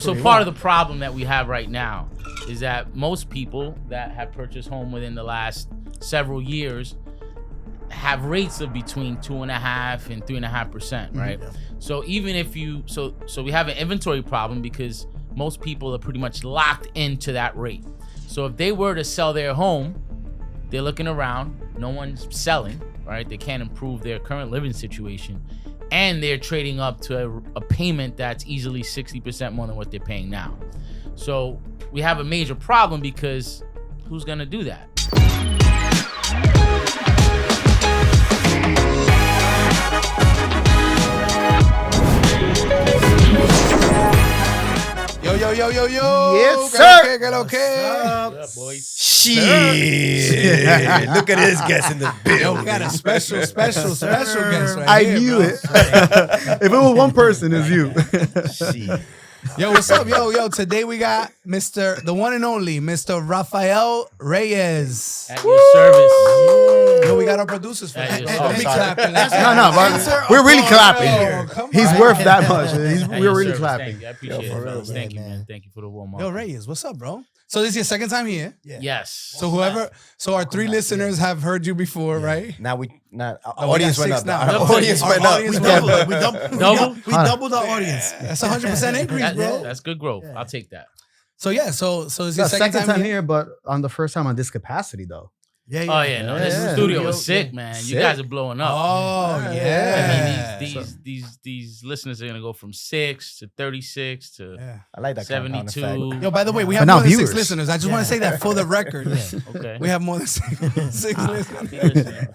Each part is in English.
So part of the problem that we have right now is that most people that have purchased home within the last several years have rates of between 2.5% and 3.5%, right? Mm-hmm. So even if you, so we have an inventory problem because most people are pretty much locked into that rate. So if they were to sell their home, they're looking around, no one's selling, right? They can't improve their current living situation. And they're trading up to a payment that's easily 60% more than what they're paying now. So we have a major problem because who's gonna do that? Yo. Yes, sir. Okay. What's up, boys? Shit. Look at this guest in the building. Yo, we got a special guest right I here, knew bro. it. If it was one person, it's you. Shit. Yo, what's up? Yo, today we got the one and only Mr. Rafael Reyes. At your service. Yo, we got our producers for that. Don't be clapping. No, but we're really clapping here. He's worth that much. We're really clapping. Thank you. I appreciate it, fellas. Thank you, man. Thank you for the warm up. Yo, Reyes, what's up, bro? So this is your second time here? Yeah. Yes. So our three listeners have heard you before, right? Now our audience went up. Our audience went up. We doubled our audience. That's 100% increase, bro. That's good growth. I'll take that. So it's your second time here, but on the first time on this capacity though. Yeah. Oh yeah, no, this studio was sick, man. Sick. You guys are blowing up. Oh yeah. I mean, these listeners are gonna go from 6 to 36 to I like that 72. Yo, by the way, we have more than 6 listeners. I just want to say that for the record. Okay. We have more than 6 listeners.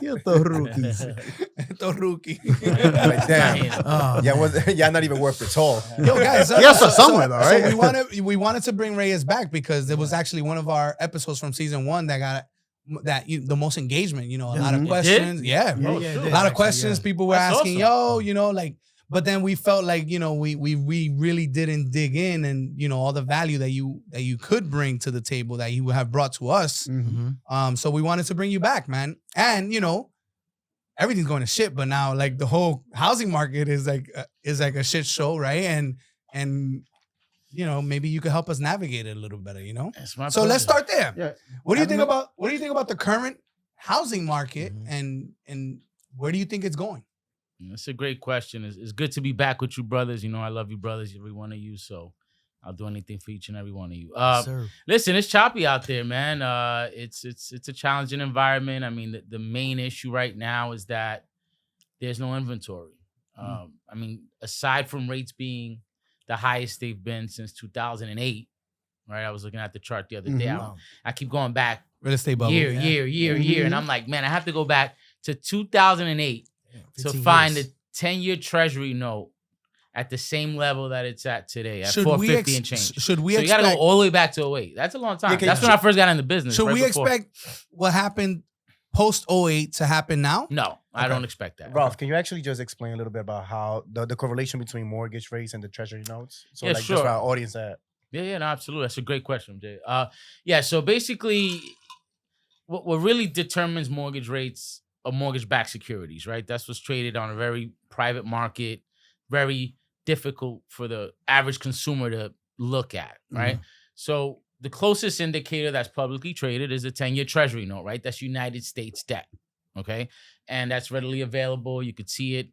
You're the rookies. The rookie. Like, damn. Yeah, not even worth the toll. Yo, guys. Somewhere though, right? So we wanted to bring Reyes back because there was actually one of our episodes from season 1 that got the most engagement, a lot of questions. A lot of questions people were asking, awesome. But then we felt like, we really didn't dig in and, all the value that you could bring to the table that you have brought to us. Mm-hmm. So we wanted to bring you back, man. And, everything's going to shit, but now like the whole housing market is like a shit show, right? And maybe you could help us navigate it a little better, So let's start there. Yeah. What do you think about the current housing market and where do you think it's going? That's a great question. It's good to be back with you, brothers. I love you, brothers, every one of you. So I'll do anything for each and every one of you. Listen, it's choppy out there, man. It's a challenging environment. I mean, the main issue right now is that there's no inventory. I mean, aside from rates being the highest they've been since 2008, right? I was looking at the chart the other day. I keep going back real estate bubble, year, and I'm like, man, I have to go back to 2008 to find a 10-year Treasury note at the same level that it's at today, at 450 and change. So you got to go all the way back to 08. That's a long time. That's when I first got into business. Should we expect what happened post 08 to happen now? No, I don't expect that. Ralph, can you actually just explain a little bit about how the correlation between mortgage rates and the treasury notes? So sure. Just for our audience that. Yeah, no, absolutely. That's a great question, Jay. So basically what really determines mortgage rates are mortgage-backed securities, right? That's what's traded on a very private market, very difficult for the average consumer to look at, right? So the closest indicator that's publicly traded is a 10-year Treasury note, right? That's United States debt, okay? And that's readily available. You could see it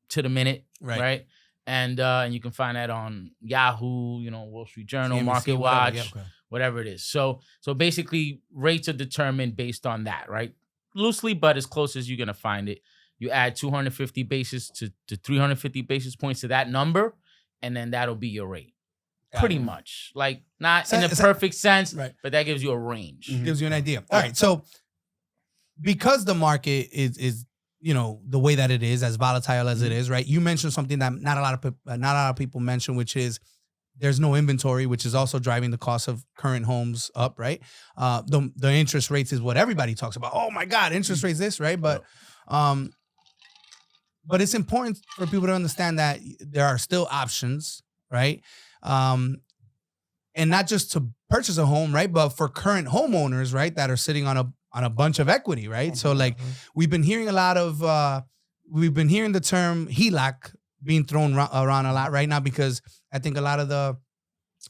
to the minute, right? And you can find that on Yahoo, Wall Street Journal, Market Watch, whatever it is. So basically, rates are determined based on that, right? Loosely, but as close as you're going to find it. You add 250 basis to 350 basis points to that number, and then that'll be your rate. Pretty much. Like, not in a perfect sense, but that gives you a range. Gives you an idea. All right. So because the market is the way that it is, as volatile as it is, right? You mentioned something that not a lot of people mention, which is there's no inventory, which is also driving the cost of current homes up, right? The interest rates is what everybody talks about. Oh my God, interest rates this, right? But it's important for people to understand that there are still options, right? And not just to purchase a home, right? But for current homeowners, right, that are sitting on a bunch of equity, right? So like we've been hearing the term HELOC being thrown around a lot right now because I think a lot of the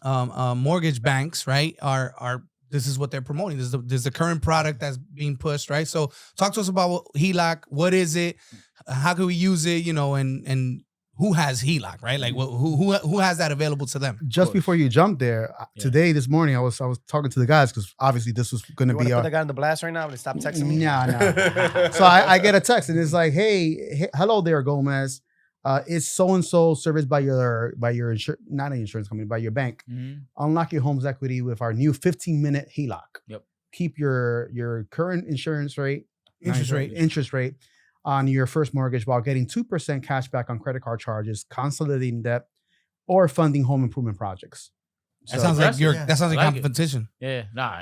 mortgage banks, right, are this is what they're promoting. This is the current product that's being pushed, right? So talk to us about HELOC. What is it? How can we use it? You know, and who has HELOC, right? Like who has that available to them? Just before you jump there, today, this morning, I was talking to the guys because obviously this was going to be put the guy on the blast right now, but stop texting me. Nah. So I get a text and it's like, hey, hello there, Gomez. Is so and so serviced by your not an insurance company, by your bank. Mm-hmm. Unlock your home's equity with our new 15-minute HELOC. Yep. Keep your current interest rate on your first mortgage while getting 2% cash back on credit card charges, consolidating debt, or funding home improvement projects. That sounds like competition. Yeah, nah.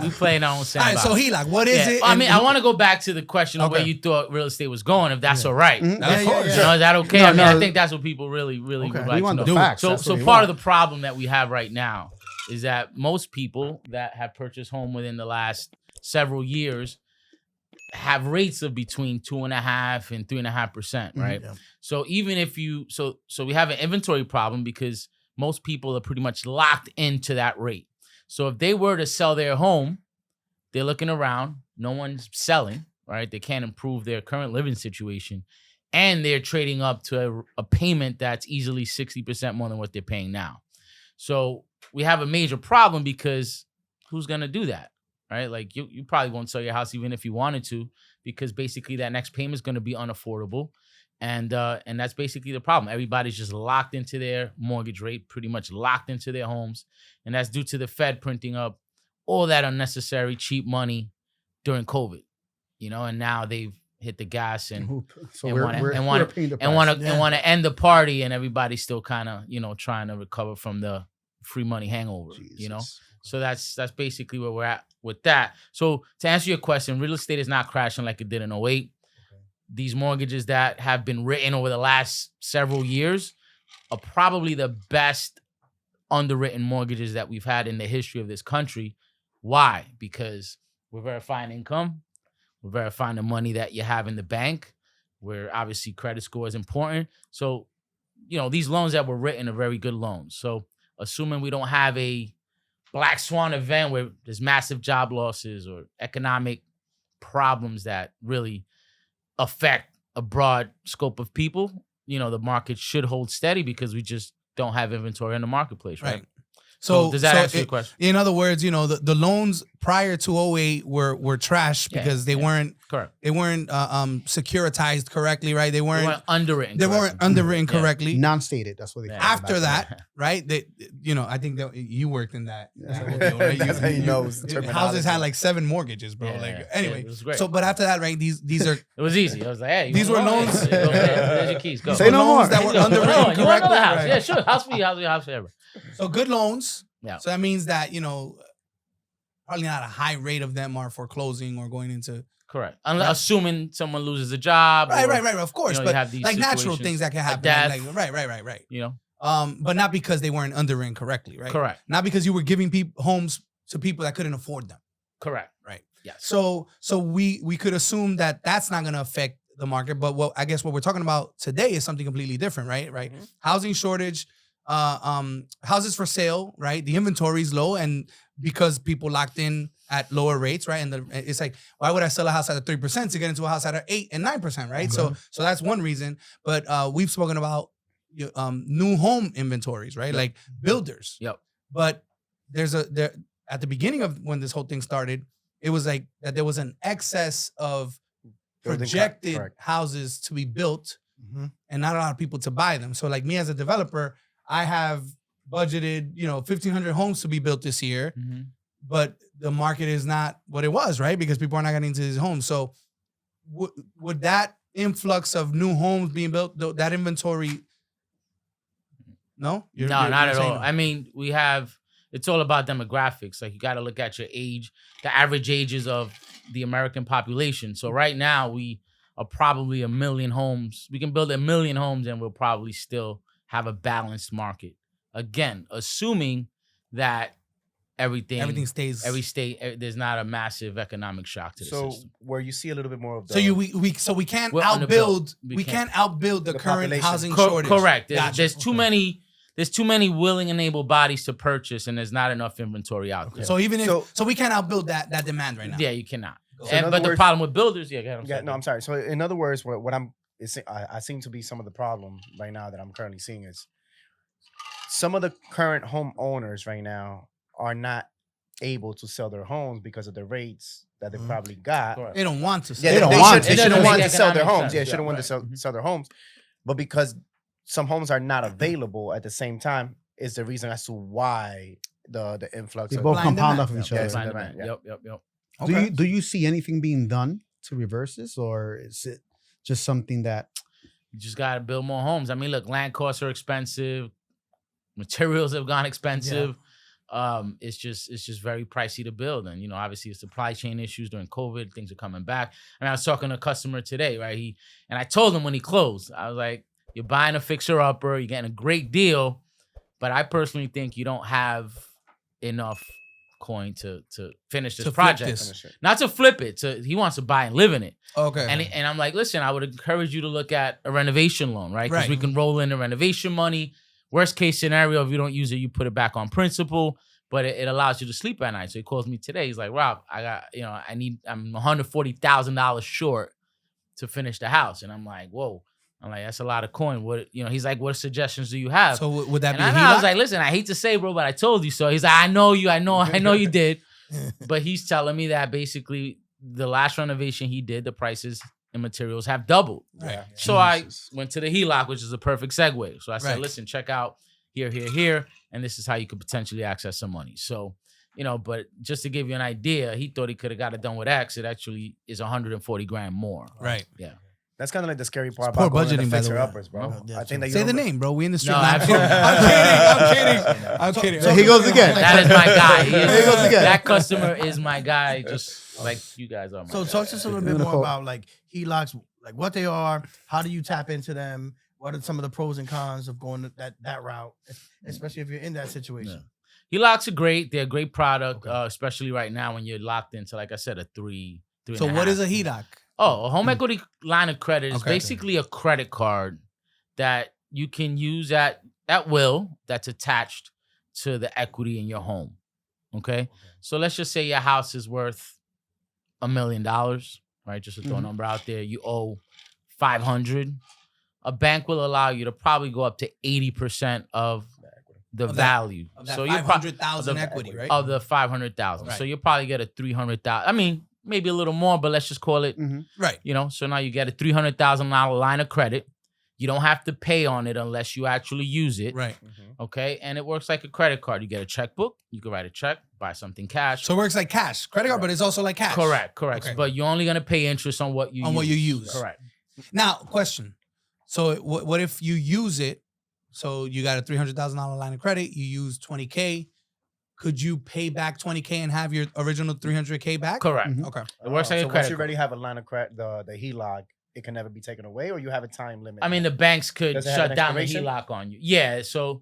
We playing our own sandbox. All right, so HELOC, what is it? I mean, I want to go back to the question of where you thought real estate was going, if that's all right. Of course. You know, is that okay? No, I mean, no. I think that's what people really would like to know. The facts. So part of the problem that we have right now is that most people that have purchased home within the last several years have rates of between 2.5% and 3.5%, right? Yeah. So even if you so we have an inventory problem because most people are pretty much locked into that rate. So if they were to sell their home, they're looking around, no one's selling, right? They can't improve their current living situation, and they're trading up to a payment that's easily 60% more than what they're paying now. So we have a major problem because who's gonna do that? Right? Like you probably won't sell your house even if you wanted to, because basically that next payment is going to be unaffordable. And that's basically the problem. Everybody's just locked into their mortgage rate, pretty much locked into their homes. And that's due to the Fed printing up all that unnecessary cheap money during COVID, you know, and now they've hit the gas and want to end the party, and everybody's still kind of, you know, trying to recover from the free money hangover, you know? So that's basically where we're at with that. So to answer your question, real estate is not crashing like it did in 08. Okay. These mortgages that have been written over the last several years are probably the best underwritten mortgages that we've had in the history of this country. Why? Because we're verifying income. We're verifying the money that you have in the bank, where obviously credit score is important. So, you know, these loans that were written are very good loans. So assuming we don't have a black swan event where there's massive job losses or economic problems that really affect a broad scope of people, you know, the market should hold steady because we just don't have inventory in the marketplace, right? So does that answer your question? In other words, you know, the loans prior to 08 were trash because they weren't correct. They weren't securitized correctly, right? They weren't underwritten. They weren't underwritten correctly. Non-stated. That's what they call it. After that, right? They, you know, I think that you worked in that. That's how he knows. Houses had like 7 mortgages, bro. Anyway. It was great. So, but after that, right? These are. It was easy. I was like, hey, these were loans. There's your keys. Go. Say no more. That were underwritten correctly. House. Yeah, sure. House for you. House forever. So good loans. Yeah. So that means that, you know, probably not a high rate of them are foreclosing or going into. Correct. Assuming someone loses a job. Right. Of course. You know, but like natural things that can happen. Death, right. You know. But not because they weren't underwritten correctly, right? Correct. Not because you were giving homes to people that couldn't afford them. Correct. Right. Yes. So we could assume that that's not going to affect the market. But I guess what we're talking about today is something completely different, right? Mm-hmm. Housing shortage. Houses for sale, right? The inventory is low, and because people locked in at lower rates, right? And it's like, why would I sell a house at a 3% to get into a house at 8 and 9%, right? Okay. So that's one reason. But we've spoken about new home inventories, right? Yep. Like builders. Yep. But there at the beginning of when this whole thing started, it was like that there was an excess of projected houses to be built, and not a lot of people to buy them. So like me as a developer, I have budgeted, 1,500 homes to be built this year, but the market is not what it was, right? Because people are not getting into these homes. So would that influx of new homes being built, that inventory? No? No, not at all. I mean, it's all about demographics. Like you got to look at your age, the average ages of the American population. So right now we are probably 1 million homes. We can build 1 million homes and we'll probably still have a balanced market. Again, assuming that everything stays, there's not a massive economic shock to the system. So where you see a little bit more of the... So we can't outbuild the current housing shortage. Correct. There's too many there's too many willing and able bodies to purchase, and there's not enough inventory out there. So even if so we can't outbuild that demand right now. Yeah, you cannot. So But the problem with builders, I'm sorry. So in other words, what I seem to be some of the problem right now that I'm currently seeing is some of the current homeowners right now are not able to sell their homes because of the rates that they probably got. They don't want to. Yeah, they shouldn't want to sell their homes. Yeah, they shouldn't want to sell their homes. But because some homes are not available at the same time is the reason as to why the influx. They both compound off of each other. Yep. Okay. Do you see anything being done to reverse this, or is it just something that you just gotta build more homes? I mean, look, land costs are expensive, materials have gone expensive. It's just very pricey to build, and obviously the supply chain issues during COVID, things are coming back. I was talking to a customer today, right? And I told him when he closed, I was like, "You're buying a fixer upper, you're getting a great deal, but I personally think you don't have enough coin to finish this project, not to flip it. He wants to buy and live in it. Okay, and I'm like, listen, I would encourage you to look at a renovation loan, right? Because we can roll in the renovation money. Worst case scenario, if you don't use it, you put it back on principal, but it allows you to sleep at night." So he calls me today. He's like, "Rob, I got, I'm $140,000 short to finish the house." And I'm like, "Whoa." I'm like, "That's a lot of coin." What, he's like, "What suggestions do you have?" So would that be? I was like, "Listen, I hate to say, bro, but I told you so." He's like, "I know you. I know you did." But he's telling me that basically the last renovation he did, the prices and materials have doubled. Right. So I went to the HELOC, which is a perfect segue. So I said, "Listen, check out here, and this is how you could potentially access some money." So, but just to give you an idea, he thought he could have got it done with X. It actually is 140 grand more. Right. Yeah. That's kind of like the scary part Poor about going budgeting, to by the fixer way. uppers, bro. I think that Say the name, bro. We Industreet. No, I'm kidding. So he goes again. That is my guy. He goes again. That customer is my guy, just like you guys are. So talk to us a little bit more about like HELOCs, like what they are, how do you tap into them, what are some of the pros and cons of going that route, especially if you're in that situation. HELOCs are great. They're a great product, especially right now when you're locked into, like I said, a three. So what is a HELOC? Oh, a home equity line of credit is basically a credit card that you can use at will that's attached to the equity in your home. Okay? So let's just say your house is worth $1 million, right? Just to throw a number out there. You owe 500. A bank will allow you to probably go up to 80% of the value. So you're 500,000 equity, right? Of the 500,000. Right. So you'll probably get a 300,000. I mean, maybe a little more, but let's just call it, right. So now you get a $300,000 line of credit. You don't have to pay on it unless you actually use it. Right. Okay. And it works like a credit card. You get a checkbook. You can write a check, buy something cash. So it works like cash. Credit card, but it's also like cash. Correct. Okay. But you're only going to pay interest on what you use. Correct. Now, question. So what if you use it? So you got a $300,000 line of credit. You use $20K. Could you pay back $20K and have your original $300K back? Correct. Okay. It works like a so credit once you card. already have a line of credit, the HELOC, it can never be taken away, or you have a time limit. I mean, the banks could Does it have shut an down the expiration? HELOC on you. Yeah. So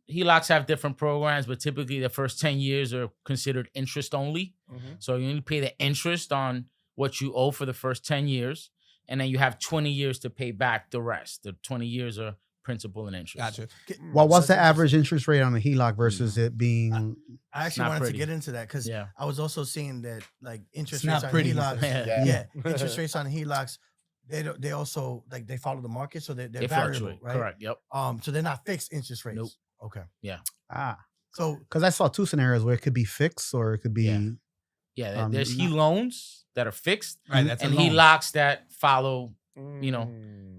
HELOCs have different programs, but typically the first 10 years are considered interest only. So you only pay the interest on what you owe for the first 10 years. And then you have 20 years to pay back the rest. The 20 years are principal and interest. Gotcha. Well, what's the average interest rate on a HELOC versus it being? I actually not wanted pretty. to get into that because I was also seeing that like interest It's rates not on pretty. HELOCs. Yeah. Interest rates on HELOCs. They also like they follow the market, so they're They variable, fluctuate. right? Correct. Yep. So they're not fixed interest rates. Nope. Okay. So because I saw two scenarios where it could be fixed or it could be. Yeah. There's loans that are fixed, Right. That's and a loan. HELOCs that follow,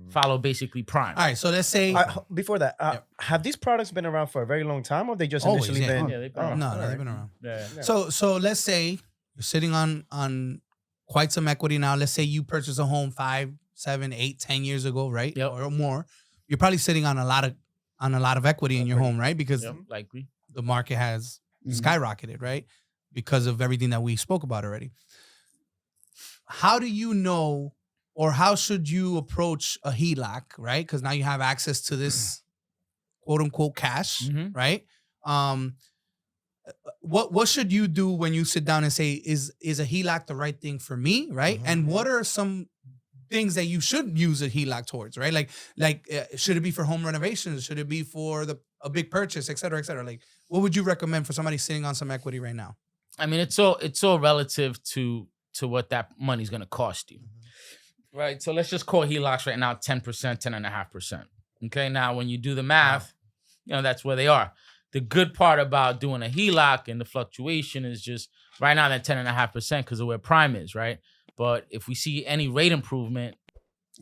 follow basically prime. All right. So let's say Before that, have these products been around for a very long time, or have they just Always, initially yeah. been? Yeah, they've been around. no, they've been around. Yeah. So let's say you're sitting on quite some equity now. Let's say you purchased a home 5, 7, 8, 10 years ago, right? Yep. Or more. You're probably sitting on a lot of equity in your home, right? Because Yep, likely. the market has skyrocketed, right? Because of everything that we spoke about already. How do you know, or how should you approach a HELOC, right? Because now you have access to this quote unquote cash, right? What should you do when you sit down and say, is a HELOC the right thing for me, right? And what are some things that you should use a HELOC towards, right? Like should it be for home renovations? Should it be for a big purchase, et cetera, et cetera? Like, what would you recommend for somebody sitting on some equity right now? I mean, it's all relative to what that money's gonna cost you, right? So let's just call HELOCs right now 10%, 10.5%. Okay, now when you do the math, that's where they are. The good part about doing a HELOC and the fluctuation is just right now that 10.5% because of where prime is, right? But if we see any rate improvement,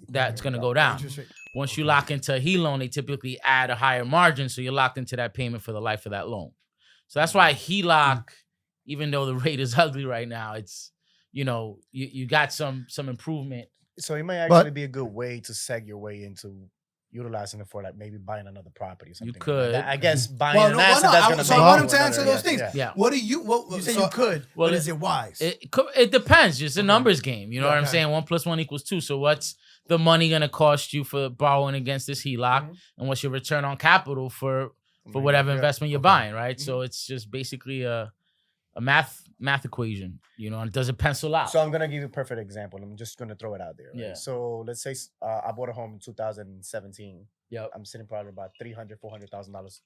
that's gonna go down. Once you lock into a HE loan, they typically add a higher margin, so you're locked into that payment for the life of that loan. So that's why HELOC, even though the rate is ugly right now, it's you got some improvement. So it might actually be a good way to seg your way into utilizing it for like maybe buying another property or something. You could. I guess buying an asset that's gonna so I want him to answer those things. Yeah. What do you? You say you could. Well, but is it wise? It depends. It's a numbers game. You know what I'm saying? 1 + 1 = 2. So what's the money gonna cost you for borrowing against this HELOC, and what's your return on capital for whatever investment you're buying, right? So it's just basically a math equation, and does it pencil out? So I'm gonna give you a perfect example. I'm just gonna throw it out there. Right? Yeah. So let's say I bought a home in 2017. Yep. I'm sitting probably about $300,000-$400,000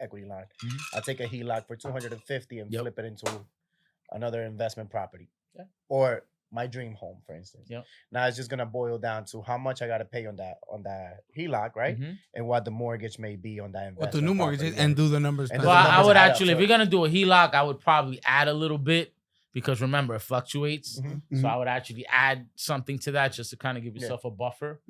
equity line. I take a HELOC for 250 and flip it into another investment property, or my dream home, for instance. Yep. Now it's just gonna boil down to how much I gotta pay on that HELOC, right? And what the mortgage may be on that investment. What the new mortgage is, and do the numbers. And Well, I would actually, if you're gonna do a HELOC, I would probably add a little bit because remember it fluctuates. So I would actually add something to that just to kind of give yourself a buffer.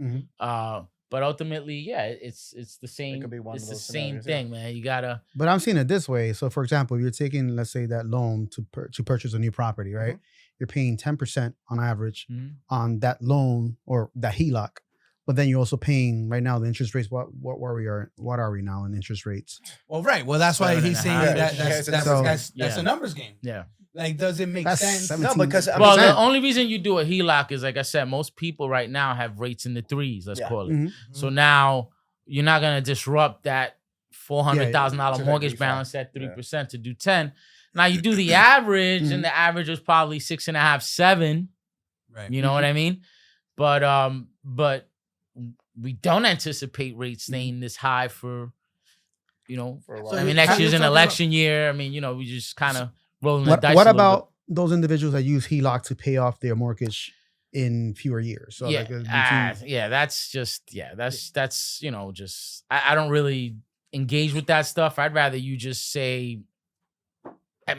But ultimately, it's the same. It could be one it's of the those same scenarios, thing, man. You gotta. But I'm seeing it this way. So, for example, you're taking, let's say, that loan to purchase a new property, right? You're paying 10% on average on that loan or that HELOC, but then you're also paying right now the interest rates. What are we now in interest rates? Well, right. Well, that's why he's saying that's Yeah. a numbers game. Yeah. Like, does it make That's sense? 17. No, because Well, the only reason you do a HELOC is, like I said, most people right now have rates in the 3s. Let's call it. So now you're not gonna disrupt that $400,000 mortgage balance at 3% to do 10. Now you do the average, and the average is probably 6.5, 7. Right. You know what I mean? But we don't anticipate rates staying this high for for a while. I mean, next year's an election year. I mean, we just kind of rolling the dice. What a little about those individuals that use HELOC to pay off their mortgage in fewer years? So bit. That's just just I don't really engage with that stuff. I'd rather you just say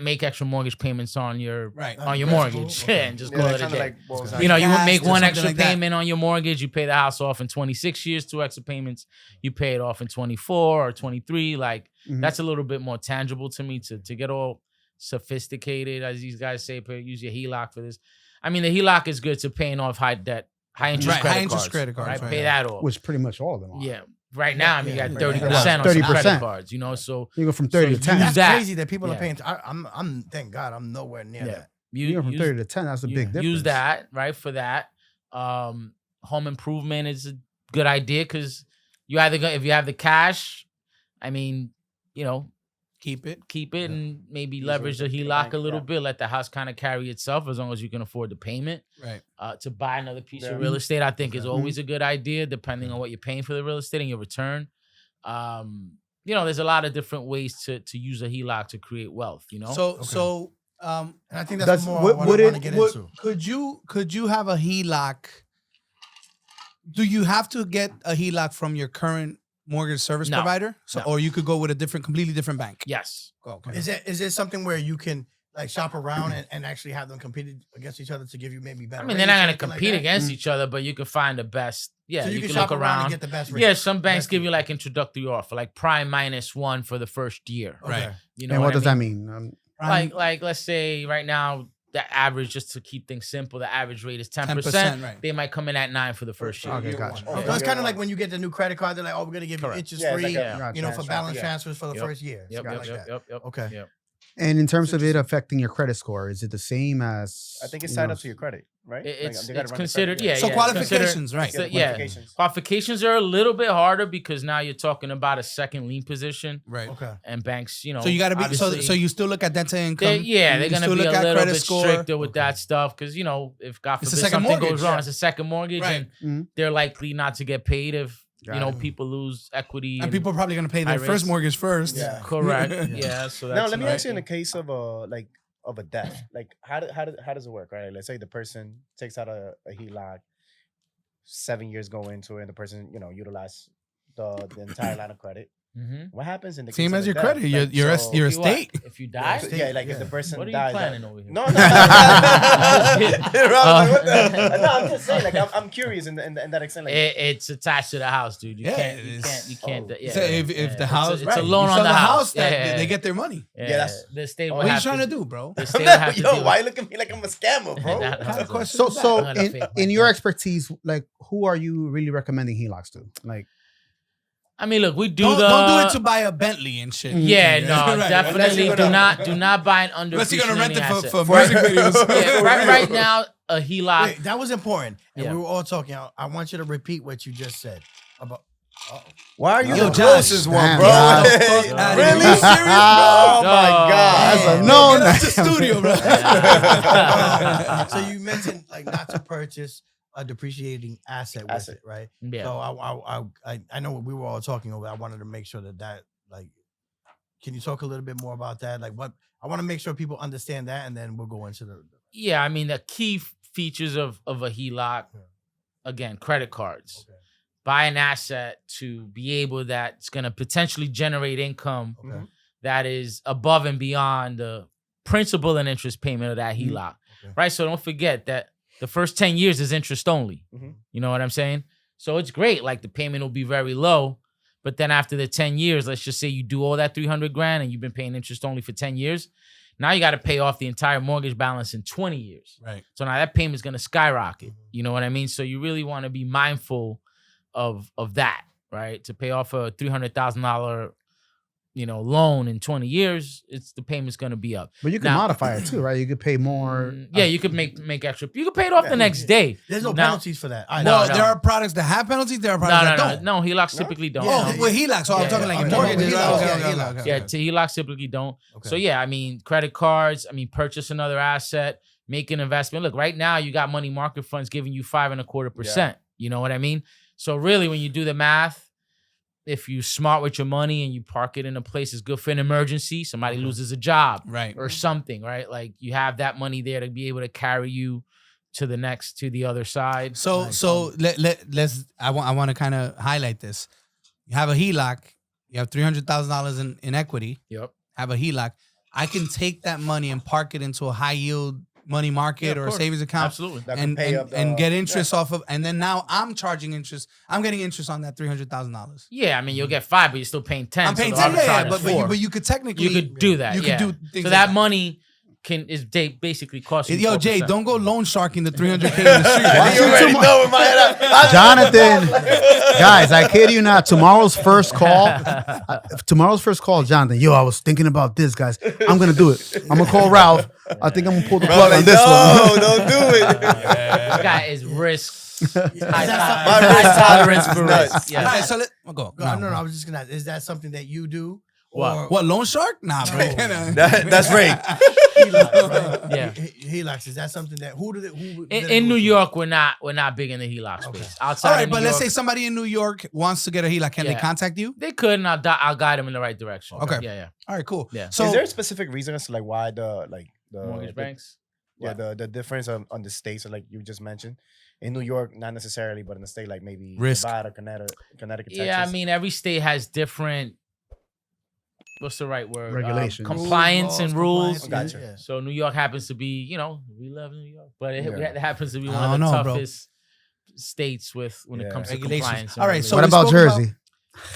make extra mortgage payments on your mortgage and just call it a day. You would make one extra payment on your mortgage. You pay the house off in 26 years, 2 extra payments. You pay it off in 24 or 23. Like that's a little bit more tangible to me to get all sophisticated, as these guys say. Use your HELOC for this. I mean, the HELOC is good to paying off high interest credit cards. Right? Pay that off. Which pretty much all of them are. Yeah. Right now, I mean, you got 30% on some credit cards, so you go from 30 to 10. That's crazy that people are paying. I'm thank God I'm nowhere near that. You go from 30 to 10. That's a big difference. Use that for that. Home improvement is a good idea because you either if you have the cash, I mean, keep it, and maybe leverage the HELOC a little bit. Let the house kind of carry itself as long as you can afford the payment. Right. To buy another piece of real estate, I think is always a good idea, depending on what you're paying for the real estate and your return. There's a lot of different ways to use a HELOC to create wealth. So and I think that's more what I want to get into. Could you have a HELOC? Do you have to get a HELOC from your current mortgage service provider? Or you could go with a completely different bank? Yes. Okay. Is there something where you can like shop around and actually have them compete against each other to give you maybe better? I mean, they're not going to compete against each other, but you can find the best. Yeah, so you can look shop around and get the best rate. Yeah, some banks give you like introductory offer, like prime -1 for the first year. Right. And what does that mean? Like let's say right now, the average, just to keep things simple, the average rate is 10%. Right. They might come in at 9 for the first year. Okay, gotcha. So it's kind of like when you get the new credit card, they're like, "Oh, we're gonna give you interest free, for balance transfers for the first year." Yep. Okay. Yep. And in terms of it affecting your credit score, is it the same as? I think it's tied up to your credit, right? It's they gotta run the considered, credit, yeah. So yeah, qualifications, right? So, Yeah, yeah, qualifications are a little bit harder because now you're talking about a second lien position, Right. Okay. and banks, you know. So you got to be obviously, so you still look at debt to income. they're You going to still be a look at little credit bit score. stricter with that stuff because, you know, if God It's a forbid second something mortgage, goes wrong, yeah. it's a second mortgage, Right. and they're likely not to get paid if, Got you know, it. people lose equity. And people are probably going to pay their high first rates. mortgage first. Yeah. Correct. Yeah. So that's Now let me right. ask you in the case of a death, like how does it work, right? Let's say the person takes out a HELOC, 7 years go into it, and the person, you know, utilize the entire line of credit. Mhm. What happens in the Same case as of your a death? credit, your Like, your so- your If you what? estate. If you die, Yeah, like if Yeah. the person what are you dies, planning over here? No, no, I'm just saying. Like, I'm curious in that extent. Like, It's attached to the house, dude. You Yeah, can't. it You is. can't. You can't. Oh. Yeah, So if the house, it's a right, loan you on sell the house. that Yeah. they get their money. Yeah, that's- the state. What will are you have trying to do, bro? The state will have to yo, deal why with- you look at me like I'm a scammer, bro? That- Kind of question. So, is that? so I'm gonna fake my in your death. expertise, like, who are you really recommending HELOCs to? Like, I mean, look, we do don't the. do it to buy a Bentley and shit. Yeah, no, Right. definitely you're do gonna- not buy an under. Unless you're gonna rent it asset. for music videos. Yeah, right now a HELOC. Wait, that was important, and Yeah. we were all talking. I want you to repeat what you just said about. Why are you Yo, the Josh, closest damn, one, bro? Josh. Get the fuck outta here. Really? You serious, bro? Oh my god! That's a Hey, no. Get out the studio, bro. So you mentioned like not to purchase a depreciating asset with Asset. it, right? Yeah. So I know what we were all talking about. I wanted to make sure that like, can you talk a little bit more about that? Like, what I want to make sure people understand that, and then we'll go into the. Yeah, I mean the key features of a HELOC, again, credit cards. Okay. Buy an asset to be able that's going to potentially generate income Okay. that is above and beyond the principal and interest payment of that HELOC, Okay. right? So don't forget that the first 10 years is interest only. Mhm. You know what I'm saying? So it's great. Like the payment will be very low, but then after the 10 years, let's just say you do all that 300 grand and you've been paying interest only for 10 years. Now you got to pay off the entire mortgage balance in 20 years. Right. So now that payment's going to skyrocket. You know what I mean? So you really want to be mindful of that, right? To pay off a $300,000, loan in 20 years, the payment's going to be up. But you can Now- modify it too, right? You could pay more. Yeah, you could make extra. You could pay it off the next day. There's no Now- penalties for that. I Well, no. there are products that have penalties. There are No, products no, that no, don't. no. HELOCs typically don't. Oh, Yeah. with HELOC. So I'm Yeah, talking yeah. like Oh, in no, mortgages. HELOCs, Okay, yeah, okay, HELOCs. okay, Yeah, okay. HELOCs typically don't. Okay. So yeah, I mean, credit cards. I mean, purchase another asset, make an investment. Look, right now you got money market funds giving you 5.25%. You know what I mean? So really, when you do the math, if you smart with your money and you park it in a place that's good for an emergency, somebody loses a job Right. or something, right? Like you have that money there to be able to carry you to the other side. So Nice. let's. I want to kind of highlight this. You have a HELOC. You have $300,000 in equity. Yep. Have a HELOC. I can take that money and park it into a high yield money market Yeah, of or a course. savings account. Absolutely. That can pay up and the- get interest off of, and then now I'm charging interest. I'm getting interest on that $300,000. Yeah, I mean, you'll get 5, but you're still paying 10. I'm paying so 10, the yeah, arbitrage but is but you, 4. but you could technically You could do that. You yeah. could do things. So like that money basically cost you. Yo, Jay, 4%. don't go loan sharking the 300K in the street. Why You you already too know in my head. Jonathan, guys, I kid you not. Tomorrow's first call, Jonathan. Yo, I was thinking about this, guys. I'm gonna do it. I'm gonna call Ralph. I think I'm gonna pull the plug on this no, one. don't do it. This guy is risk. My High risk tolerance for nuts. risk. All right, Yeah. so go. No, I was just gonna ask, is that something that you do? What? Or What, loan shark? Nah, bro. That's rape. HELOCs, right? Yeah. HELOCs, is that something that who In New York, we're not big in the HELOC space. Outside All right, of but New let's say York, somebody in New York wants to get a HELOC. Can they Yeah. contact you? they could, and I'll guide them in the right direction. Okay. Yeah, All right, cool. Yeah. So Is there a specific reason as to like why the Mortgage banks. Yeah, the difference on the states, like you just mentioned, in New York, not necessarily, but in the state like maybe Risk. Nevada, Connecticut, Yeah, I Texas. mean, every state has different. What's the right word? Regulations. Compliance and rules. Gotcha. So New York happens to be, we love New York, but it Yeah. happens to be I one of the don't know, bro. toughest states when it Yeah. comes to Regulations. compliance. and All right, so What we about spoke about- Jersey?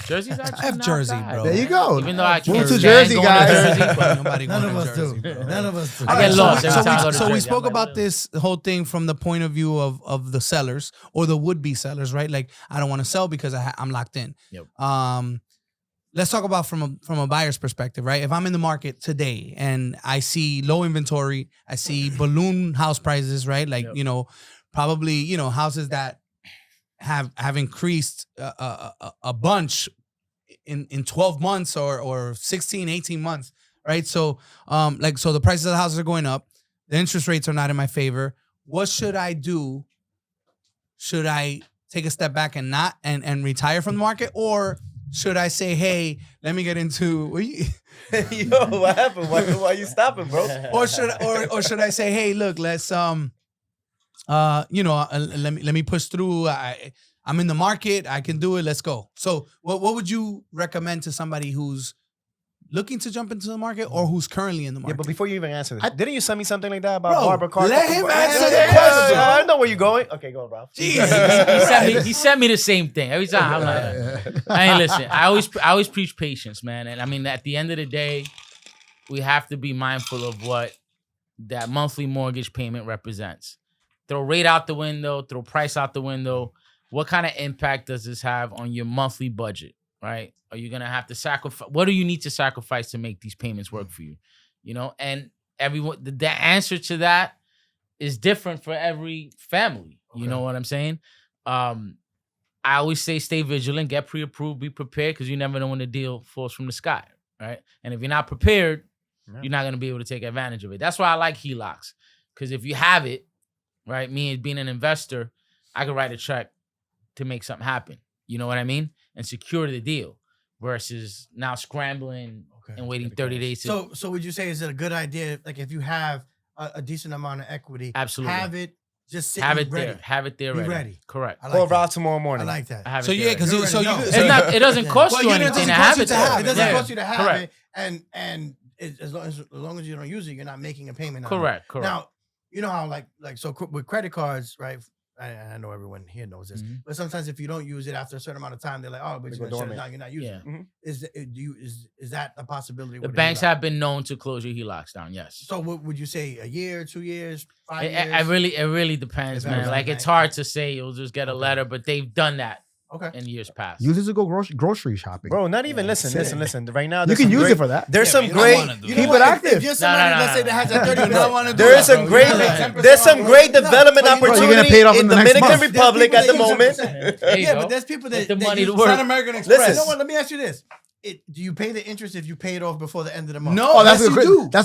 Jersey's actually F not Jersey, bad, bro. There you go. Even though I Move can't to stand Jersey, going guys. to Jersey, but Nobody None going of to us Jersey, do. bro. None of us do. I get lost every so time I we, go to so we Jersey. spoke I'm like, about what this whole thing from the point of view of the sellers or the would-be sellers, right? Like, I don't want to sell because I'm locked in. Yep. let's talk about from a buyer's perspective, right? If I'm in the market today and I see low inventory, I see balloon house prices, right? Like, probably, houses that have increased a bunch in 12 months or 16, 18 months, right? So, so the prices of the houses are going up. The interest rates are not in my favor. What should I do? Should I take a step back and not and retire from the market, or should I say, hey, let me get into? Yo, what happened? Why are you stopping, bro? or should I say, hey, look, let's let me push through. I'm in the market. I can do it. Let's go. So, what would you recommend to somebody who's looking to jump into the market or who's currently in the market? Yeah, but before you even answer this, didn't you send me something like that about Barbara Carter? Let him answer the question. I know where you're going. Okay, go, bro. He sent me the same thing every time. I'm like, I ain't listen. I always preach patience, man. And I mean, at the end of the day, we have to be mindful of what that monthly mortgage payment represents. Throw rate out the window, throw price out the window. What kind of impact does this have on your monthly budget, right? Are you going to have to sacrifice? What do you need to sacrifice to make these payments work for you? And everyone, the answer to that is different for every family. Okay. You know what I'm saying? I always say stay vigilant, get pre-approved, be prepared, because you never know when the deal falls from the sky, right? And if you're not prepared, you're not going to be able to take advantage of it. That's why I like HELOCs, because if you have it, right, me being an investor, I could write a check to make something happen. You know what I mean? And secure the deal versus now scrambling and waiting 30 days. So would you say, is it a good idea, like if you have a decent amount of equity, absolutely, have it just sit have it ready. there, have it there, ready. Correct. Call Rob tomorrow morning. I like that. So yeah, because it doesn't cost you anything to have it. It doesn't cost you to have it, and as long as you don't use it, you're not making a payment. Correct. Now, you know how like so with credit cards, right? I know everyone here knows this, but sometimes if you don't use it after a certain amount of time, they're like, "Oh, but you're gonna shut it down. You're not using it." Is that a possibility? The banks have been known to close your HELOCs down. Yes. So what would you say? A year, 2 years, 5 years? It really depends, man. Like it's hard to say. You'll just get a letter, but they've done that. In years past. Use it to go grocery shopping. Bro, not even listen. Right now, you can use it for that. There's some great. Keep it active. If you're somebody, let's say that has a 30, there's some great development opportunity in Dominican Republic at the moment. Yeah, but there's people that the money to work. Sun American Express. You know what? Let me ask you this. Do you pay the interest if you pay it off before the end of the month? No, that's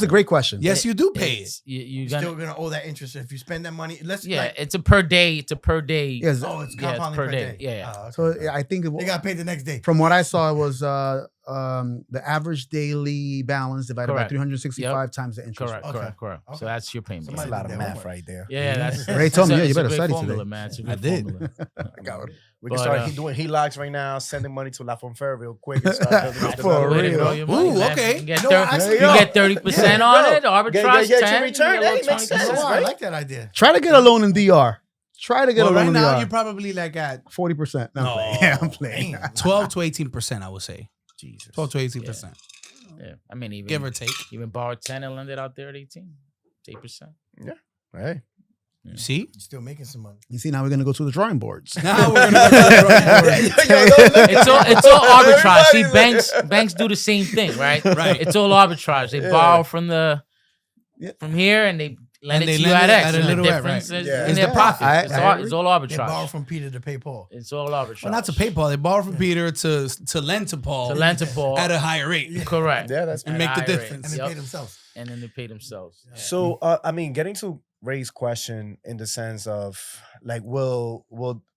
a great question. Yes, you do pay it. You're still gonna owe that interest if you spend that money. It's a per day. It's a per day. Yes. Oh, it's compounding per day. Yeah. So I think they got paid the next day. From what I saw, it was the average daily balance divided by 365 times the interest. Correct. Okay. So that's your payment. That's a lot of math right there. Yeah, that's. Ray told me, you better study formula, today. Man. It's a I good did. formula. I got it. We can start doing HELOCs right now, sending money to La Fonfer real quick. And start For real. Ooh, okay. You get 30% on it, arbitrage 10. Return. Hey, makes sense. I like that idea. Try to get a loan in DR. Try to get a loan right in now, DR. you're probably like at 40%. No, I'm playing. 12 to 18%, I would say. Jesus. 12 to 18%. Yeah. I mean, even give or take. Even borrow 10 and lend it out there at 18. 8%. Yeah. Hey. See? You're still making some money. You see, now we're going to go to the drawing boards. Now we're going to go to the drawing boards. It's all arbitrage. See, banks do the same thing, right? Right. It's all arbitrage. They borrow from here and they lend it to you at X. At a little difference right. in their pockets. It's all arbitrage. They borrow from Peter to pay Paul. It's all arbitrage. Well, not to pay Paul. They borrow from Peter to lend to Paul. At a higher rate. Correct. Yeah, that's and make the difference. And they pay themselves. And then they pay themselves. Yeah. So, I mean, getting to Ray's question in the sense of like,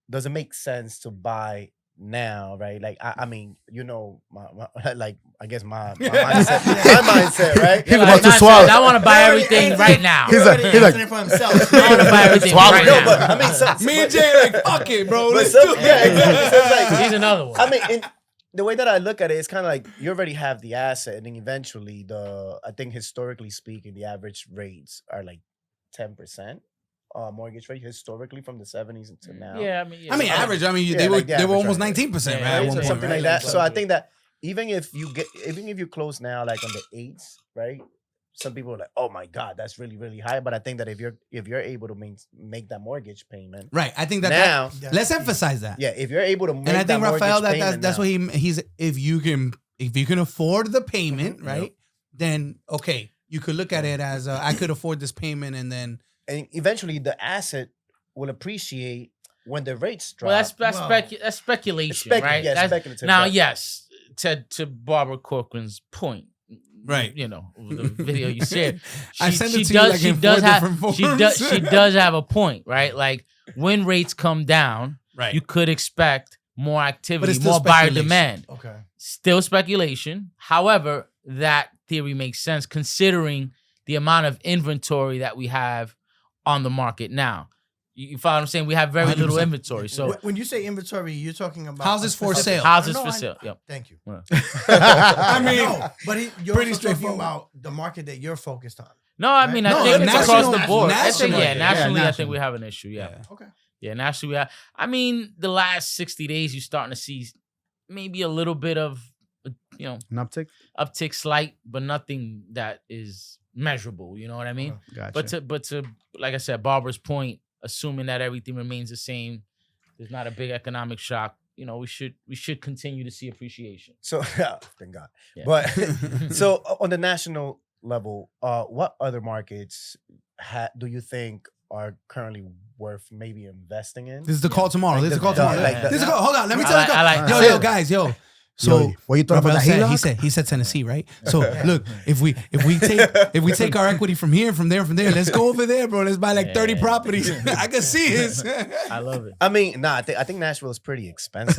does it make sense to buy now, right? Like, I mean, you know, my I guess my mindset, right? He's about to swallow. I want to buy everything right now. He's like for himself. I want to buy everything right now. But I mean, me and Jay like, fuck it, bro. Let's do it. Yeah, exactly. So it's like, he's another one. I mean, the way that I look at it, it's kind of like you already have the asset, and then eventually I think historically speaking, the average rates are like 10%. Mortgage rate historically from the 70s to now. Yeah, I mean average. I mean, they were almost 19%, right? At one point, something right? like that. So I think that even if you close now like on the 8s, right? Some people are like, oh my God, that's really, really high. But I think that if you're able to make that mortgage payment, right? I think that let's emphasize that. Yeah, if you're able to make and I think that Rafael, mortgage payment that's what he's if If you can afford the payment, right? Then okay, you could look at it as I could afford this payment, and eventually the asset will appreciate when the rates drop. Well, that's speculation, right? Yeah, that's, speculative. now, right? Yes, to Barbara Corcoran's point, right? You know, the video you shared. I sent it to you like in 4 different forms. She does have a point, right? Like when rates come down, right, you could expect more activity, more buyer demand. Okay, still speculation. However, that theory makes sense considering the amount of inventory that we have on the market now. You follow what I'm saying? We have very 100%. Little inventory. So when you say inventory, you're talking about houses for sale. Houses for sale. Yep. Thank you. I mean, no, but you're pretty straightforward about the market that you're focused on. No, I mean, I think it's across the board. Nationally, I think we have an issue. Yeah. Okay. Yeah, nationally, we have. I mean, the last 60 days, you're starting to see maybe a little bit of, an uptick slight, but nothing that is measurable. You know what I mean? Gotcha. But to like I said, Barbara's point, assuming that everything remains the same, there's not a big economic shock. You know, we should continue to see appreciation. So thank God. Yeah. But so on the national level, what other markets do you think are currently worth maybe investing in? This is the call tomorrow. Like this is the call tomorrow. Hold on. Let me tell you. Yo, guys. So what you thought about that? He said Tennessee, right? So look, if we take our equity from here, from there, let's go over there, bro. Let's buy like 30 properties. I can see this. I love it. I mean, I think Nashville is pretty expensive.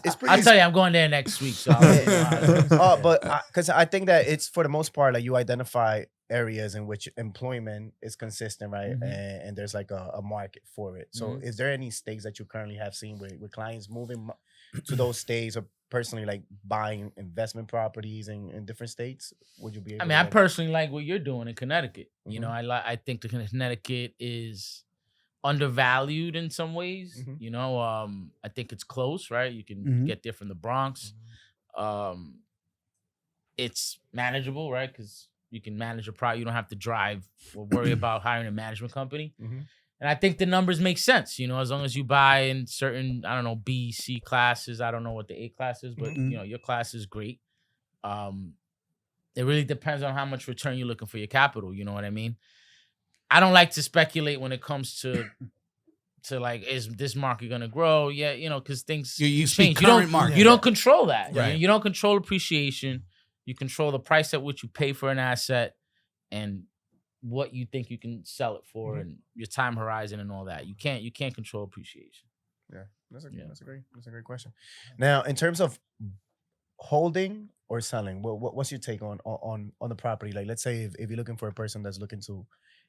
It's pretty. I'll tell you, I'm going there next week. So but because I think that it's for the most part, like you identify areas in which employment is consistent, right? Mm-hmm. And there's like a market for it. So is there any states that you currently have seen with clients moving to those states, or personally like buying investment properties in different states? Would you be able I mean, I personally like what you're doing in Connecticut. Mm-hmm. You know, I think the Connecticut is undervalued in some ways. Mm-hmm. You know, I think it's close, right? You can get there from the Bronx. Mm-hmm. It's manageable, right? Because you can manage a product. You don't have to drive or worry about hiring a management company. Mm-hmm. And I think the numbers make sense, you know, as long as you buy in certain, I don't know, B, C classes. I don't know what the A class is, but, you know, your class is great. It really depends on how much return you're looking for your capital. You know what I mean? I don't like to speculate when it comes to like, is this market going to grow? Yeah, you know, because things you change. You don't control that. Right? You don't control appreciation. You control the price at which you pay for an asset and what you think you can sell it for and your time horizon and all that. You can't control appreciation. Yeah, that's a great question. Now, in terms of holding or selling, what's your take on the property? Like, let's say if you're looking for a person that's looking to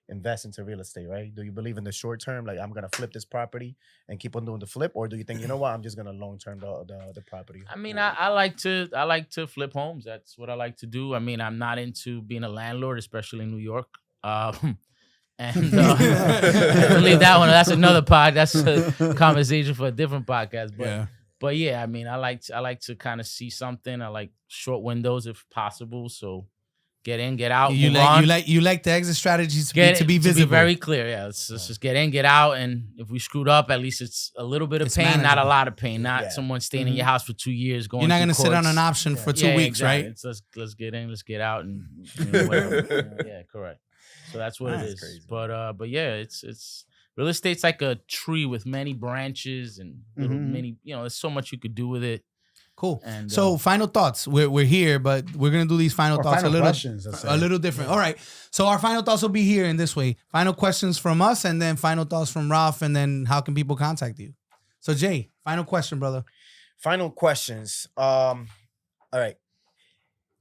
invest into real estate, right? Do you believe in the short term, like I'm gonna flip this property and keep on doing the flip, or do you think, you know what, I'm just gonna long term the property? I mean, I like to flip homes. That's what I like to do. I mean, I'm not into being a landlord, especially in New York. And leave that one. That's another pod. That's a conversation for a different podcast. But yeah, I mean, I like to kind of see something. I like short windows if possible. So get in, get out. You like the exit strategies to be visible. To be very clear. Yeah, let's just get in, get out, and if we screwed up, at least it's a little bit of pain, manageable. Not a lot of pain. Not someone staying in your house for 2 years. You're not going to sit on an option for 2 weeks, exactly. right? Let's get in, let's get out, and whatever. Yeah, correct. So that's what it is. Crazy. But yeah, it's real estate's like a tree with many branches and many. You know, there's so much you could do with it. Cool. And so final thoughts. We're here, but we're gonna do these final thoughts a little different. All right. So our final thoughts will be here in this way. Final questions from us, and then final thoughts from Ralph, and then how can people contact you? So Jay, final question, brother. Final questions. All right.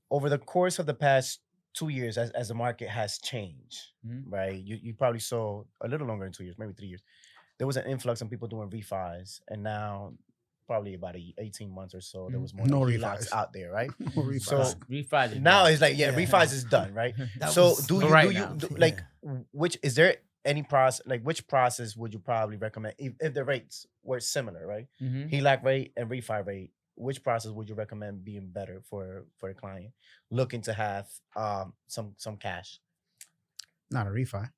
Over the course of the past 2 years, as the market has changed, right? You probably saw a little longer than 2 years, maybe 3 years. There was an influx of people doing refis, and now probably about 18 months or so, there was more refis out there, right? So refis now it's like, refis is done, right? So which is there any process, like which process would you probably recommend if the rates were similar, right? HELOC rate and refi rate, which process would you recommend being better for a client looking to have some cash? Not a refi.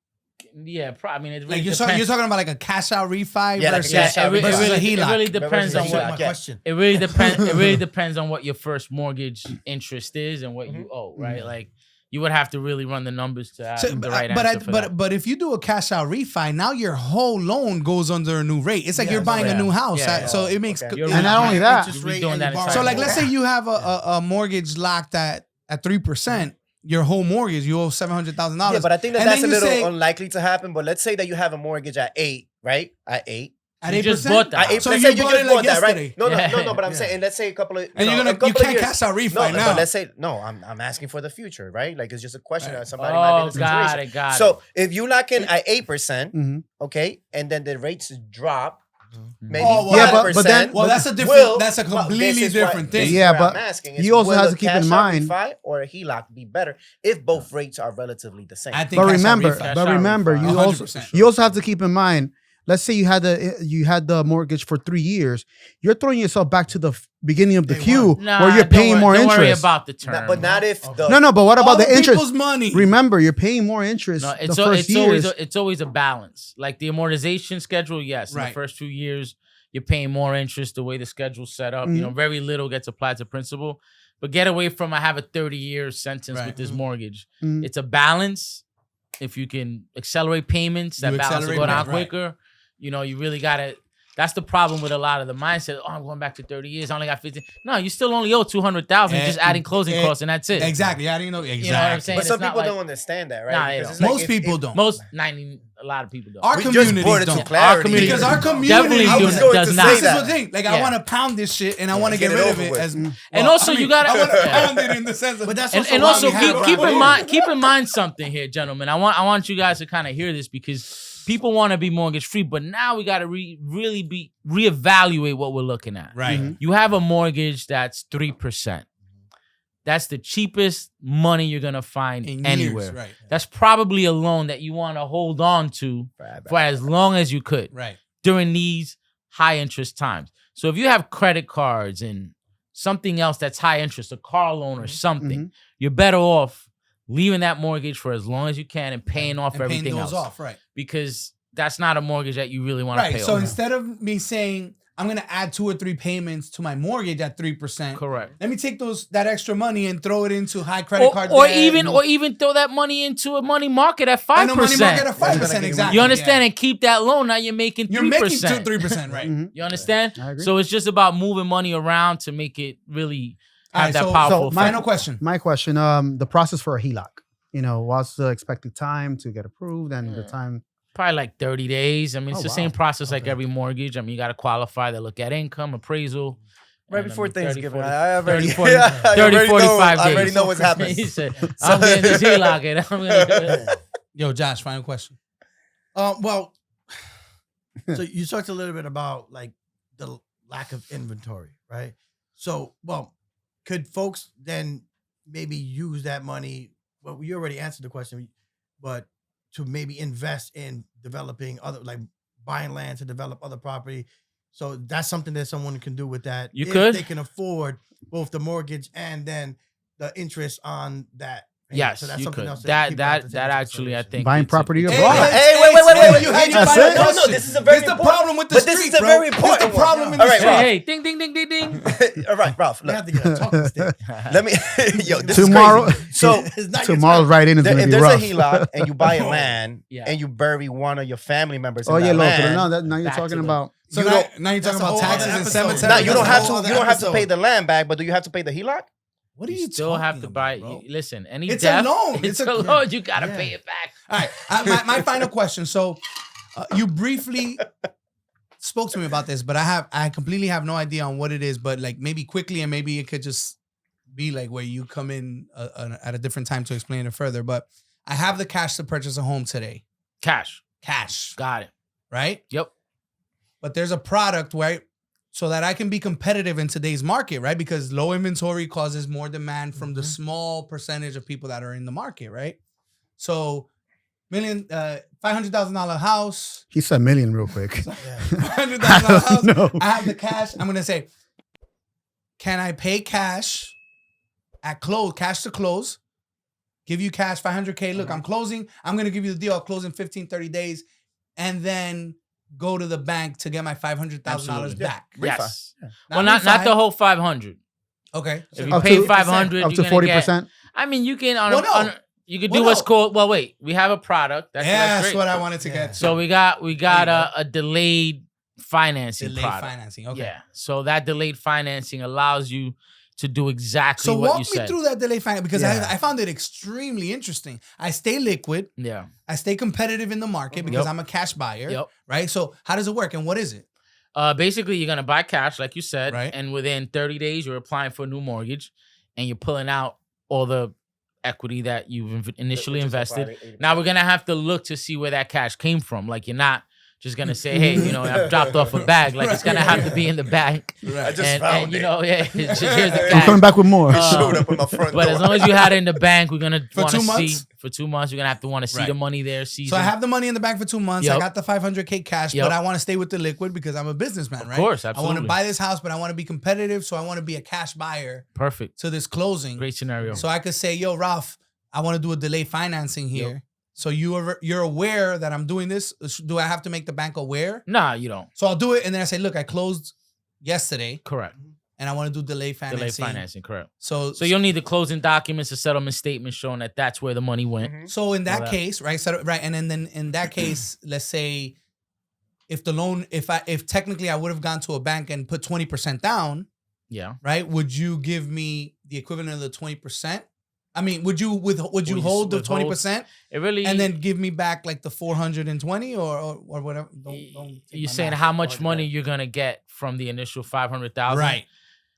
Yeah, I mean, it really Like you're depends. talking about like a cash out refi Yeah, like a versus, cash out versus refi. a It HELOC. really depends on Versus what. HELOC. my question. It really depends. It really depends on what your first mortgage interest is and what you owe, right? Mhm. Like you would have to really run the numbers to have So, the right answer for that. but if you do a cash out refi, now your whole loan goes under a new rate. It's like Yeah, you're buying a yeah. new house, Yeah, so yeah. it makes. Okay. You're And not only that, Interest you're rate doing and that you borrow So entire like, more. let's say you have a mortgage locked at 3%. Your whole mortgage, you owe $700,000. Yeah, but I think that And that's a then you little say- unlikely to happen. But let's say that you have a mortgage at 8, right? At 8. at You 8%. just bought that. At 8. So let's you say you bought just it like bought that, right? yesterday. No, Yeah. no. But I'm Yeah. saying, let's say a couple of, And know, you a couple of can't years. cash out refi No, now. but let's say no. I'm asking for the future, right? Like it's just a question Right. that somebody might be in a situation. got it, got it. So if you lock in at 8%, Mhm. okay, and then the rates drop, maybe Oh, well, Yeah, 5%. but then- Well, that's a different. will- that's a well, completely this is why- different this thing. is Yeah, where but I'm asking you also will have a to keep in cash out mind- refi or a HELOC be better if both rates are relatively the same. I think. But cash out remember, refi. Cash but out remember, refi. you also 100%. you also have to keep in mind. Let's say you had the mortgage for 3 years. You're throwing yourself back to the beginning of the Day queue one. Nah, where you're don't paying worry- more don't worry interest. about the term. But not if the No, but what All about the people's interest? money. Remember, you're paying more interest No, the it's first years. always a balance. Like the amortization schedule, yes, in Right. the first 2 years you're paying more interest the way the schedule's set up. You know, very little gets applied to principal. But get away from I have a 30-year sentence Right. with this mortgage. Mhm. It's a balance. If you can accelerate payments, that You balance will accelerate go down payment, right. quicker. You know, you really gotta. That's the problem with a lot of the mindset. Oh, I'm going back to 30 years. I only got 15. No, you still only owe 200,000. Just adding closing costs, and that's it. Exactly. I didn't know. Exactly. You know what I'm saying? but some it's not people like- don't understand that, right? Nah, they Because don't. it's like Most if- people if- don't. Most 90, a lot of people don't. Our We just communities brought it to don't. clarity. Our community Because our community definitely I was does going to not. say This is that. the thing. Like, I Yeah. want to pound this shit and I want to get get it rid of over it. with. As, And well, also, I mean, you gotta- I want to Yeah. pound it in the sense of. But that's And, also and why also we have keep in rivalry. mind something here, gentlemen. I want you guys to kind of hear this because people want to be mortgage free, but now we got to really reevaluate what we're looking at. Right. Mhm. You have a mortgage that's 3%. That's the cheapest money you're gonna find In anywhere. years. Right. That's probably a loan that you want to hold on to for as long as you could Right. during these high interest times. So if you have credit cards and something else that's high interest, a car loan or something, you're better off leaving that mortgage for as long as you can and paying off And paying everything those else. off. Right. Because that's not a mortgage that you really want to Right. pay So off. instead of me saying I'm gonna add 2 or 3 payments to my mortgage at 3%, Correct. let me take that extra money and throw it into high credit card Or debt. even throw that money into a money market at 5%. I know money market at 5%. That's gonna Exactly. You understand? Yeah. And keep that loan. Now you're making 3%. You're making 2-3%, right? Mhm. You understand? I agree. So it's just about moving money around to make it really All have right, that so powerful my- effect. final question. My question, the process for a HELOC. What's the expected time to get approved and the time? Probably like 30 days. I mean, it's Oh, the wow. same process like Okay. every mortgage. I mean, you got to qualify. They look at income, appraisal. Right and, I before mean, 30, Thanksgiving, 40, I already, 30, 40, I 30, already 45 know, days. I already know what's happening. He said, I'm getting this HELOC and I'm going to Yo, Josh, final question. Well, so you talked a little bit about like the lack of inventory, right? So, well, could folks then maybe use that money? Well, you already answered the question, but to maybe invest in developing other, like buying land to develop other property. So that's something that someone can do with that. You if could. They can afford both the mortgage and then the interest on that. payment. Yes, So that's you something could. else That people have to take into actually, I consideration. think Buying it's a- property it's- abroad. Hey, wait. You had your That's final it? No, question. this is a very This the important- problem with the but street, this is a bro. very This important the one. problem in All the right, street. Rob. Hey, ding, ding, ding, ding, ding. All right, Ralph. We Look, have to get a talking stick. let me. Yo, this Tomorrow, is crazy. So It's not your tomorrow's time. right in is going if to be there's rough. a HELOC and you buy a land Yeah. and you bury one of your family members Oh in yeah, that look. land, Now you're Back to talking the- about. So You now, don't- now you're That's talking a about whole taxes other and episode. cemetery. now you don't That's a have to. whole You other don't have to pay episode. the land back, but do you have to pay the HELOC? What are you still have talking to buy. about, bro? Listen, any It's a death, loan. It's It's a a- loan. You gotta Yeah. pay it back. All right, my final question. So, you briefly spoke to me about this, but I completely have no idea on what it is. But like maybe quickly, and maybe it could just be like where you come in at a different time to explain it further. But I have the cash to purchase a home today. Cash. Cash, Got it. right? Yep. But there's a product where so that I can be competitive in today's market, right? Because low inventory causes more demand from the small percentage of people that are in the market, right? So $500,000 house, He said million real quick. Yeah. $500,000 house. No. I have the cash. I'm gonna say, can I pay cash at close, cash to close, give you cash, 500K. Look, I'm closing. I'm going to give you the deal. I'll close in 15, 30 days. And then go to the bank to get my $500,000 back. Yes. Yeah. Well, not the whole 500. Okay. If you pay 500, up to 40%. I mean, you can you could do what's called. Well, wait. We have a product. That's what I wanted to get. So we got a delayed financing. Financing. Okay. Yeah. So that delayed financing allows you to do exactly what you said. So walk me through that delayed financing because I found it extremely interesting. I stay liquid. Yeah. I stay competitive in the market because I'm a cash buyer. Yep. Right. So how does it work and what is it? Basically, you're gonna buy cash, like you said, right. And within 30 days, you're applying for a new mortgage, and you're pulling out all the equity that you've initially invested. Now we're gonna have to look to see where that cash came from. Like you're not just gonna say, "Hey, I've dropped off a bag." Like it's gonna have to be in the bank. Right. I just found it. Here's the cash. I'm coming back with more. It showed up in my front door. But as long as you had it in the bank, we're gonna want to see for 2 months. You're gonna have to want to see the money there. So I have the money in the bank for 2 months. I got the 500K cash, but I want to stay with the liquid because I'm a businessman, right? Of course, absolutely. I want to buy this house, but I want to be competitive, so I want to be a cash buyer. Perfect. To this closing. Great scenario. So I could say, "Yo, Ralph, I want to do a delay financing here." Yep. So you're aware that I'm doing this. Do I have to make the bank aware? Nah, you don't. So I'll do it, and then I say, "Look, I closed yesterday." Correct. And I want to do delay financing. Delay financing, correct. So you'll need the closing documents, a settlement statement showing that that's where the money went. Mm-hmm. So in that case, right? So right, and then in that case, let's say if the loan, if technically I would have gone to a bank and put 20% down, right? Would you give me the equivalent of the 20%? I mean, would you hold the 20%? It really, and then give me back like the 420 or whatever. You're saying how much money you're gonna get from the initial 500,000, right?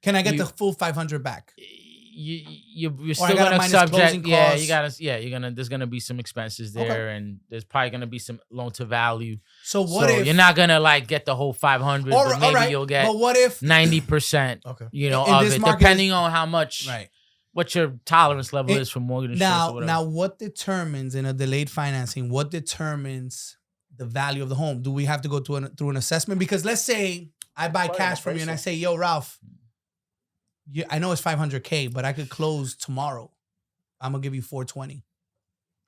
Can I get the full 500 back? You're still gonna subject. Yeah, you're gonna. There's gonna be some expenses there, and there's probably gonna be some loan to value. So what if you're not gonna like get the whole 500, but maybe you'll get. But what if 90%? Okay. Of it, depending on how much. Right. What your tolerance level is for mortgage insurance or whatever. Now, what determines in a delayed financing? What determines the value of the home? Do we have to go through an assessment? Because let's say I buy cash from you and I say, "Yo, Ralph, I know it's 500K, but I could close tomorrow. I'm gonna give you 420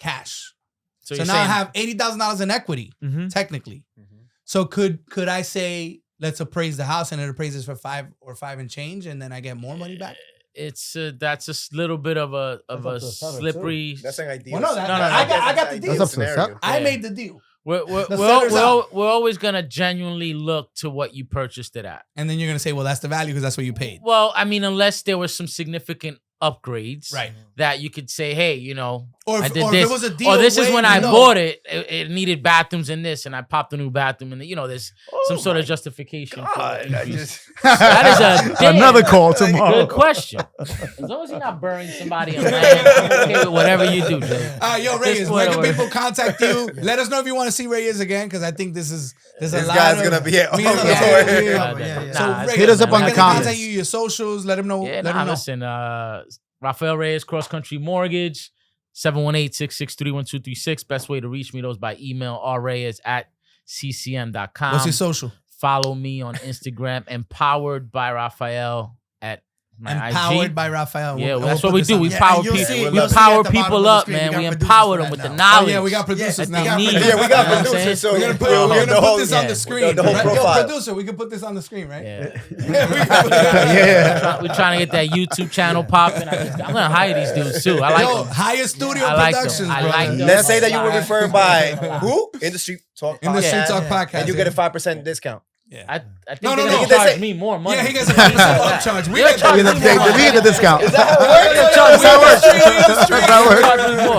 cash. So now I have $80,000 in equity, technically. Mm-hmm. So could I say, let's appraise the house and it appraises for 5 and change, and then I get more money back? It's that's a little bit of a slippery. That's an idea. Well, no, I got the deal. That's up to I made the deal. We're always gonna genuinely look to what you purchased it at, and then you're gonna say, well, that's the value because that's what you paid. Well, I mean, unless there was some significant upgrades, right? That you could say, hey, or I did or this. If it was a deal, or this is when I bought it. It needed bathrooms in this, and I popped a new bathroom, and there's some sort of justification. That is another call tomorrow. Good question. As long as you're not burying somebody in land, I'm okay with whatever you do, Jay. Yo, Reyes, where can people contact you? Let us know if you want to see Reyes again, because I think there's this guy's gonna be it. So Reyes, hit us up on the comments. Contact you, your socials. Let them know. Listen, Rafael Reyes, Cross Country Mortgage, 718-663-1236. Best way to reach me, those by email, rreyes@ccm.com. What's your social? Follow me on Instagram, Empowered by Raphael at my Empowered IG. by Raphael. Yeah, that's what we do. We power people. We power people up, man. We empower them with the knowledge. Yeah, we got producers now. We got producers. So we're gonna put this on the screen. The whole profile. Yo, producer, we can put this on the screen, right? Yeah. We're trying to get that YouTube channel popping. I'm gonna hire these dudes too. I like them. Hire studio productions. I like them. Let's say that you were referred by who? Industreet Talk Podcast. And you get a 5% discount. Yeah. I think no, they're going to charge me more money. Yeah, he gets a 5% upcharge. We get the discount. Is that how it works? That's how it works. Charge me more.